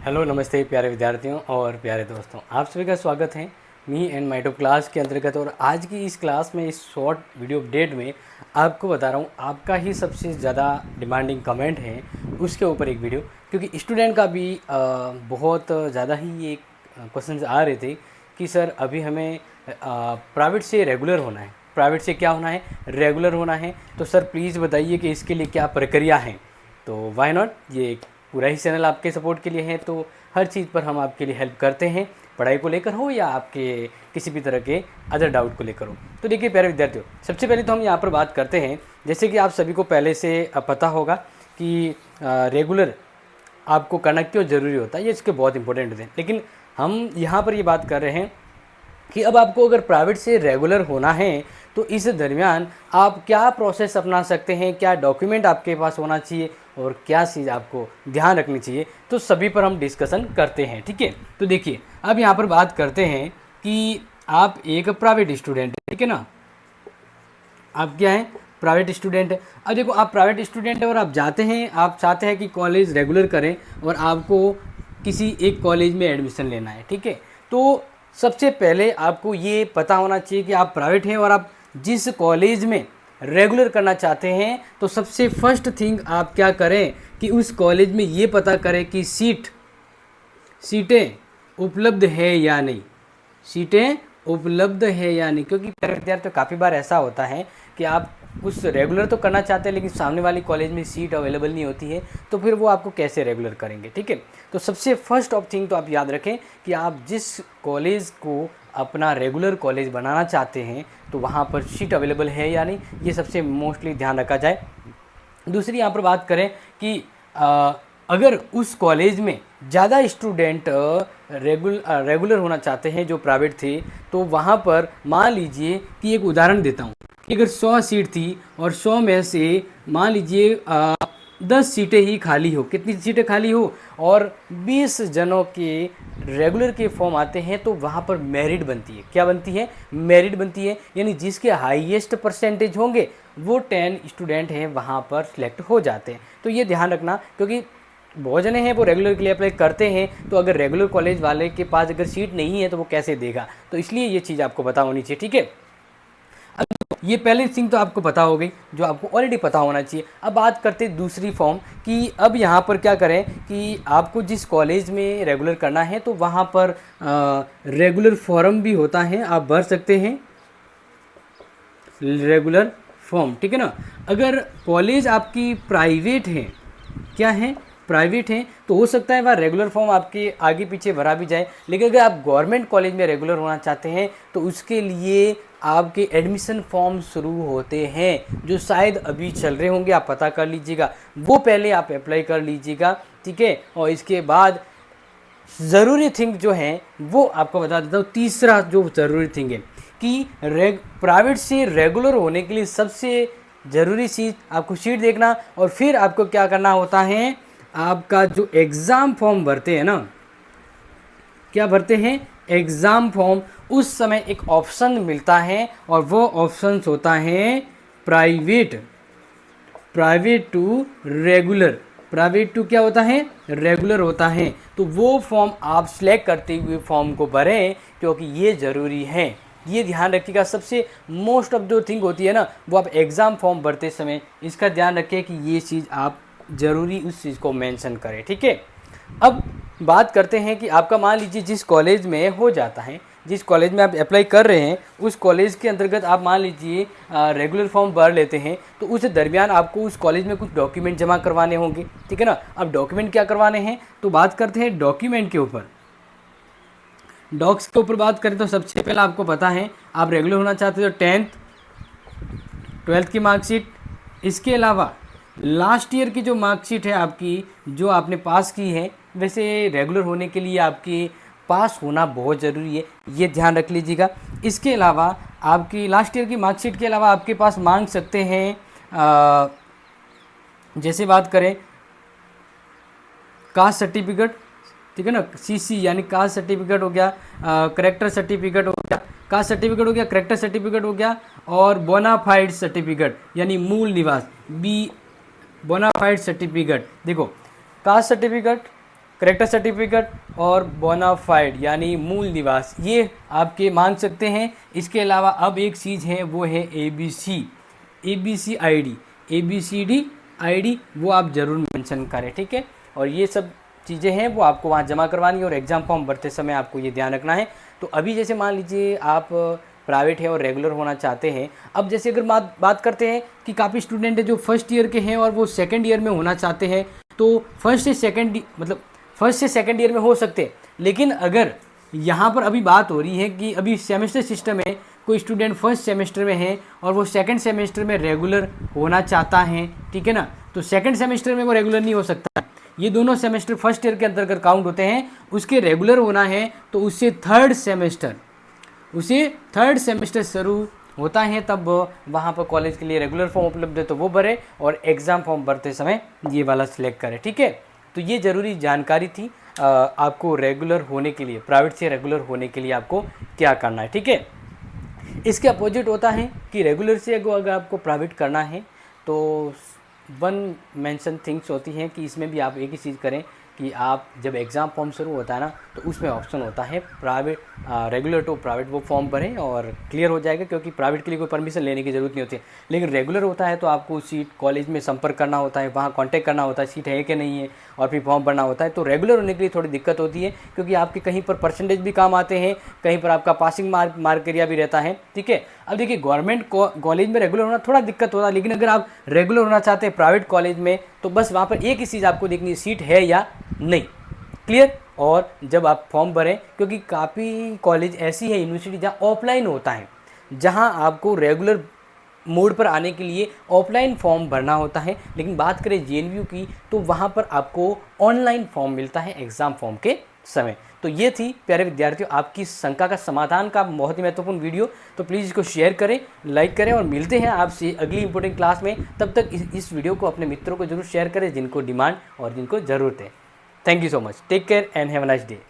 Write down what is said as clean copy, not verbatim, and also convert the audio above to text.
Hello नमस्ते प्यारे विद्यार्थियों और प्यारे दोस्तों, आप सभी का स्वागत है me and my top class के अंतर्गत। और आज की इस क्लास में, इस शॉर्ट वीडियो अपडेट में आपको बता रहा हूँ आपका ही सबसे ज़्यादा डिमांडिंग कमेंट है उसके ऊपर एक वीडियो, क्योंकि स्टूडेंट का भी बहुत ज़्यादा ही ये क्वेश्चन आ रहे थे कि सर अभी हमें प्राइवेट से रेगुलर होना है, प्राइवेट से क्या होना है, रेगुलर होना है। तो सर प्लीज़ बताइए कि इसके लिए क्या प्रक्रिया है। तो वाई नॉट, ये पूरा ही चैनल आपके सपोर्ट के लिए है, तो हर चीज़ पर हम आपके लिए हेल्प करते हैं, पढ़ाई को लेकर हो या आपके किसी भी तरह के अदर डाउट को लेकर हो। तो देखिए प्यारे विद्यार्थियों, सबसे पहले तो हम यहाँ पर बात करते हैं, जैसे कि आप सभी को पहले से पता होगा कि रेगुलर आपको करना क्यों ज़रूरी होता है, ये इसके बहुत इंपॉर्टेंट होते हैं। लेकिन हम यहाँ पर ये बात कर रहे हैं कि अब आपको अगर प्राइवेट से रेगुलर होना है तो इस दरमियान आप क्या प्रोसेस अपना सकते हैं, क्या डॉक्यूमेंट आपके पास होना चाहिए और क्या चीज़ आपको ध्यान रखनी चाहिए, तो सभी पर हम डिस्कशन करते हैं। ठीक है, तो देखिए अब यहाँ पर बात करते हैं कि आप एक प्राइवेट स्टूडेंट है, ठीक है ना, आप क्या हैं, प्राइवेट स्टूडेंट है। अब देखो, आप प्राइवेट स्टूडेंट है और आप जाते हैं, आप चाहते हैं कि कॉलेज रेगुलर करें और आपको किसी एक कॉलेज में एडमिशन लेना है। ठीक है, तो सबसे पहले आपको ये पता होना चाहिए कि आप प्राइवेट हैं और आप जिस कॉलेज में रेगुलर करना चाहते हैं, तो सबसे फर्स्ट थिंग आप क्या करें कि उस कॉलेज में ये पता करें कि सीटें उपलब्ध है या नहीं, सीटें उपलब्ध है या नहीं। क्योंकि विद्यार्थियों काफ़ी बार ऐसा होता है कि आप उस रेगुलर तो करना चाहते हैं लेकिन सामने वाली कॉलेज में सीट अवेलेबल नहीं होती है, तो फिर वो आपको कैसे रेगुलर करेंगे। ठीक है, तो सबसे फर्स्ट ऑफ थिंग तो आप याद रखें कि आप जिस कॉलेज को अपना रेगुलर कॉलेज बनाना चाहते हैं तो वहाँ पर सीट अवेलेबल है या नहीं, ये सबसे मोस्टली ध्यान रखा जाए। दूसरी यहाँ पर बात करें कि अगर उस कॉलेज में ज़्यादा स्टूडेंट रेगुलर होना चाहते हैं जो प्राइवेट थे, तो वहाँ पर मान लीजिए कि एक उदाहरण देता हूँ कि अगर 100 सीट थी और 100 में से मान लीजिए 10 सीटें ही खाली हो, कितनी सीटें खाली हो, और 20 जनों के रेगुलर के फॉर्म आते हैं, तो वहाँ पर मेरिट बनती है। क्या बनती है? मेरिट बनती है, यानी जिसके हाईएस्ट परसेंटेज होंगे वो 10 स्टूडेंट हैं वहाँ पर सिलेक्ट हो जाते हैं। तो ये ध्यान रखना, क्योंकि बहुत जने हैं वो रेगुलर के लिए अप्लाई करते हैं, तो अगर रेगुलर कॉलेज वाले के पास अगर सीट नहीं है तो वो कैसे देगा, तो इसलिए ये चीज़ आपको पता होनी चाहिए। ठीक है, अब ये पहली थिंग तो आपको पता हो गई जो आपको ऑलरेडी पता होना चाहिए। अब बात करते हैं दूसरी फॉर्म कि अब यहाँ पर क्या करें कि आपको जिस कॉलेज में रेगुलर करना है तो वहाँ पर रेगुलर फॉर्म भी होता है, आप भर सकते हैं रेगुलर फॉर्म। ठीक है ना, अगर कॉलेज आपकी प्राइवेट है, क्या है, प्राइवेट है, तो हो सकता है वह रेगुलर फॉर्म आपके आगे पीछे भरा भी जाए। लेकिन अगर आप गवर्नमेंट कॉलेज में रेगुलर होना चाहते हैं तो उसके लिए आपके एडमिशन फॉर्म शुरू होते हैं जो शायद अभी चल रहे होंगे, आप पता कर लीजिएगा, वो पहले आप अप्लाई कर लीजिएगा। ठीक है, और इसके बाद ज़रूरी थिंग जो है वो आपको बता देता हूँ। तीसरा जो ज़रूरी थिंग है कि प्राइवेट से रेगुलर होने के लिए सबसे ज़रूरी चीज़ आपको शीट देखना, और फिर आपको क्या करना होता है, आपका जो एग्ज़ाम फॉर्म भरते हैं ना, क्या भरते हैं, एग्ज़ाम फॉर्म, उस समय एक ऑप्शन मिलता है और वो ऑप्शन होता है private to regular, private to क्या होता है, रेगुलर होता है। तो वो फॉर्म आप सिलेक्ट करते हुए फॉर्म को भरें, क्योंकि ये ज़रूरी है, ये ध्यान रखिएगा। सबसे मोस्ट ऑफ जो थिंग होती है ना, वो आप एग्ज़ाम फॉर्म भरते समय इसका ध्यान रखें कि ये चीज़ आप ज़रूरी उस चीज़ को मेंशन करें। ठीक है, अब बात करते हैं कि आपका मान लीजिए जिस कॉलेज में हो जाता है, जिस कॉलेज में आप अप्लाई कर रहे हैं उस कॉलेज के अंतर्गत आप मान लीजिए रेगुलर फॉर्म भर लेते हैं, तो उस दरमियान आपको उस कॉलेज में कुछ डॉक्यूमेंट जमा करवाने होंगे। ठीक है ना, अब डॉक्यूमेंट क्या करवाने हैं, तो बात करते हैं डॉक्यूमेंट के ऊपर। डॉक्स के ऊपर बात करें तो सबसे पहले आपको पता है आप रेगुलर होना चाहते हो 10th 12th की मार्कशीट, इसके अलावा लास्ट ईयर की जो मार्कशीट है आपकी, जो आपने पास की है, वैसे रेगुलर होने के लिए आपकी पास होना बहुत ज़रूरी है, ये ध्यान रख लीजिएगा। इसके अलावा आपकी लास्ट ईयर की मार्कशीट के अलावा आपके पास मांग सकते हैं, जैसे बात करें कास्ट सर्टिफिकेट, ठीक है ना, सीसी यानी कास्ट सर्टिफिकेट हो गया, करेक्टर सर्टिफिकेट हो गया, कास्ट सर्टिफिकेट हो गया, करेक्टर सर्टिफिकेट हो गया, और बोनाफाइड सर्टिफिकेट यानी मूल निवास, बी बोनाफाइड सर्टिफिकेट। देखो, कास्ट सर्टिफिकेट, करेक्टर सर्टिफिकेट और बोनाफाइड यानी मूल निवास, ये आपके मांग सकते हैं। इसके अलावा अब एक चीज़ है वो है ABC ID, ABCD ID वो आप ज़रूर मेंशन करें, ठीक है। और ये सब चीज़ें हैं वो आपको वहाँ जमा करवानी है और एग्ज़ाम फॉर्म भरते समय आपको ये ध्यान रखना है। तो अभी जैसे मान लीजिए आप प्राइवेट है और रेगुलर होना चाहते हैं। अब जैसे अगर बात करते हैं कि काफ़ी स्टूडेंट है जो फर्स्ट ईयर के हैं और वो सेकंड ईयर में होना चाहते हैं, तो फर्स्ट से सेकंड ईयर में हो सकते हैं। लेकिन अगर यहाँ पर अभी बात हो रही है कि अभी सेमेस्टर सिस्टम है, कोई स्टूडेंट फर्स्ट सेमेस्टर में है और वो सेकंड सेमेस्टर में रेगुलर होना चाहता है, ठीक है ना, तो सेकंड सेमेस्टर में वो रेगुलर नहीं हो सकता। ये दोनों सेमेस्टर फर्स्ट ईयर के अंतर्गत काउंट होते हैं। उसके रेगुलर होना है तो उसे थर्ड सेमेस्टर शुरू होता है, तब वहाँ पर कॉलेज के लिए रेगुलर फॉर्म उपलब्ध है तो वो भरे और एग्ज़ाम फॉर्म भरते समय ये वाला सिलेक्ट करें, ठीक है। तो ये ज़रूरी जानकारी थी आपको रेगुलर होने के लिए, प्राइवेट से रेगुलर होने के लिए आपको क्या करना है, ठीक है। इसके अपोजिट होता है कि रेगुलर से अगर आपको प्राइवेट करना है तो वन मेंशन थिंग्स होती हैं कि इसमें भी आप एक ही चीज़ करें कि आप जब एग्ज़ाम फॉर्म शुरू होता है ना तो उसमें ऑप्शन होता है प्राइवेट, रेगुलर टू प्राइवेट, वो फॉर्म भरें और क्लियर हो जाएगा, क्योंकि प्राइवेट के लिए कोई परमिशन लेने की ज़रूरत नहीं होती है। लेकिन रेगुलर होता है तो आपको सीट कॉलेज में संपर्क करना होता है, वहाँ कांटेक्ट करना होता है सीट है कि नहीं है, और फिर फॉर्म भरना होता है। तो रेगुलर होने के लिए थोड़ी दिक्कत होती है, क्योंकि आपके कहीं पर परसेंटेज भी काम आते हैं, कहीं पर आपका पासिंग मार्क एरिया भी रहता है, ठीक है। अब देखिए गवर्नमेंट कॉलेज में रेगुलर होना थोड़ा दिक्कत होता है, लेकिन अगर आप रेगुलर होना चाहते हैं प्राइवेट कॉलेज में तो बस वहाँ पर एक ही चीज़ आपको देखनी है, सीट है या नहीं, क्लियर। और जब आप फॉर्म भरें, क्योंकि काफ़ी कॉलेज ऐसी है, यूनिवर्सिटी जहाँ ऑफलाइन होता है, जहाँ आपको रेगुलर मोड पर आने के लिए ऑफलाइन फॉर्म भरना होता है। लेकिन बात करें JNU की तो वहाँ पर आपको ऑनलाइन फॉर्म मिलता है एग्ज़ाम फॉर्म के समय। तो ये थी प्यारे विद्यार्थियों आपकी शंका का समाधान का बहुत ही महत्वपूर्ण वीडियो। तो प्लीज़ इसको शेयर करें, लाइक करें और मिलते हैं आपसे अगली इंपॉर्टेंट क्लास में। तब तक इस वीडियो को अपने मित्रों को जरूर शेयर करें जिनको डिमांड और जिनको ज़रूरत है। Thank you so much, take care and have a nice day.